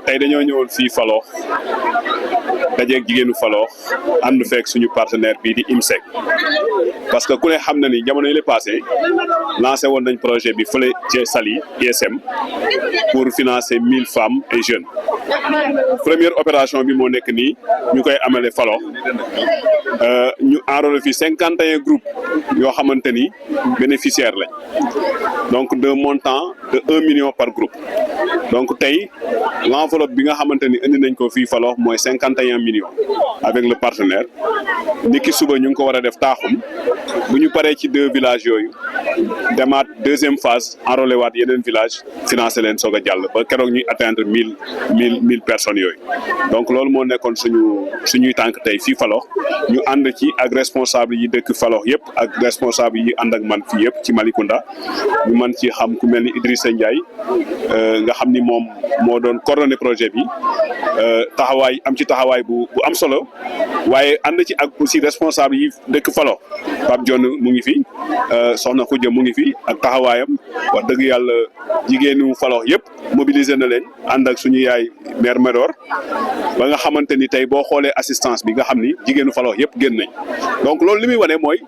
tey dañoo ñëwoon fii Falokh dajeeg jigéenu Falokh ànd fekk suñu partenaire bii di IMSEC parce que ku ne xam na ni jamono yi la passé lancé woon nañ projet bi fële ci Saly ISM pour financer 1000 femmes et jeunes première opération bi moo nekk nii ñu koy amale Falokh ñu enrôlé fi 51 groupes yoo xamante ni bénéficiaires lañ donc d'un montant de 1 million par groupe donc tey l'enveloppe bi nga xamante ni indi nañ ko fii Falokh mooy 51 millions avec le partenaire niki suba ñu ngi ko war a def taaxum bu ñu paree ci 2 villages yooyu demaat deuxième phase enrôlé waat yeneen village financé leen soog a jàll ba keroog ñuy atteindre 1000 personnes yooyu donc loolu moo nekkoon suñuy tànk tey fii Falokh ñu ànd ci ak responsable yi dëkk Falokh yëpp ak responsable yi ànd ak man fii yëpp ci Malicounda ñu mën ci xam ku mel ni Idrissa Ndiaye nga xam ni moom moo doon coordonné projet bi taxawaay am ci taxawaay bu am solo waaye ànd ci ak aussi responsable yi dëkk Falokh Pape Dione mu ngi fi Soxna Khoudia mu ngi fi ak taxawaayam wax dëgg yàlla jigéenu Falokh yëpp mobilisé na leen ànd ak suñu yaay maire Médor ba nga xamante ni tey boo xoolee assistance bi nga xam ni jigéenu Falokh yëpp génn nañ donc loolu li muy wane mooy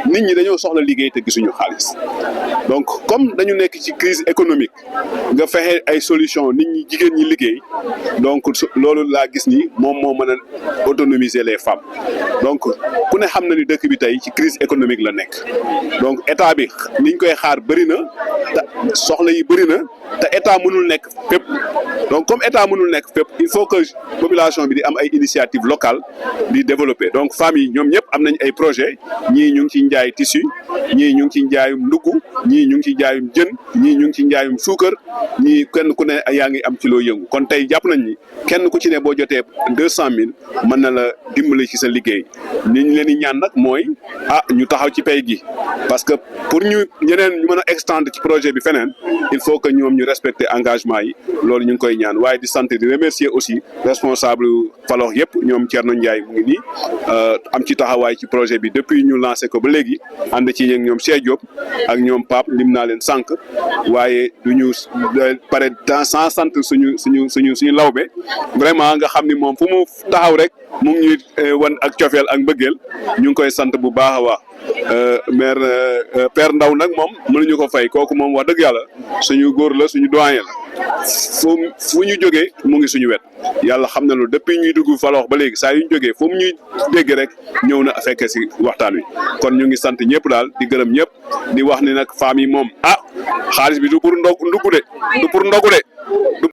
nit ñi dañoo soxla liggéey te gisuñu xaalis donc comme dañu nekk ci crise économique nga fexe ay solution nit ñi jigéen ñi liggéey donc loolu laa gis ni moom moo mën a autonomiser les femmes donc ku ne xam na ni dëkk bi tey ci crise économique la nekk donc état bi niñ koy xaar bëri na te soxla yi bëri na te état mënul nekk fépp donc comme état mënul nekk fépp il faut que population bi di am ay initiative locale di développer donc femmes yi ñoom ñëpp am nañ ay projet ñii ñu ngi ci njaay tissu ñii ñu ngi ci njaayum ndugg ñii ñu ngi ci njaayum jën ñii ñu ngi ci njaayum suukar ñii kenn ku ne yaa ngi am ci loo yëngu kon tey jàpp nañ ni kenn ku ci ne boo jotee 200000 mën na la dimbali ci sa liggéey ni ñu leen di ñaan nag mooy ñu taxaw ci pay gi parce que pour ñu ñeneen ñu mën a extendre ci projet bi feneen il faut que ñoom ñu respecter engagement yi loolu ñu ngi koy ñaan waaye di sant di remercier aussi responsable Falokh yëpp ñoom Thierno Ndiaye mu ngi nii am ci taxawaay ci projet bi depuis ñu lancé ko ba léegi ànd ci ñoom Cheikh Diop ak ñoom Pape lim naa leen sànq waaye du ñu pare sans sant suñu lawbe vraiment nga xam ni moom fu mu taxaw rek mu ngi ñuy wan ak cofeel ak mbëggeel ñu ngi koy sant bu baax a baax maire Père Ndaw nag moom mënuñu ko fay kooku moom wax dëgg yàlla suñu góor la suñu doyen la fu ñu jógee mu ngi suñu wet yàlla xam na loolu depuis ñuy dugg Falokh ba léegi saa yu ñu jógee fu mu ñuy dégg rek ñëw na fekkee si waxtaan wi kon ñu ngi sant ñëpp daal di gërëm ñëpp di wax ni nag femmes yi moom xaalis bi du pour ndogu de du pour ndogu de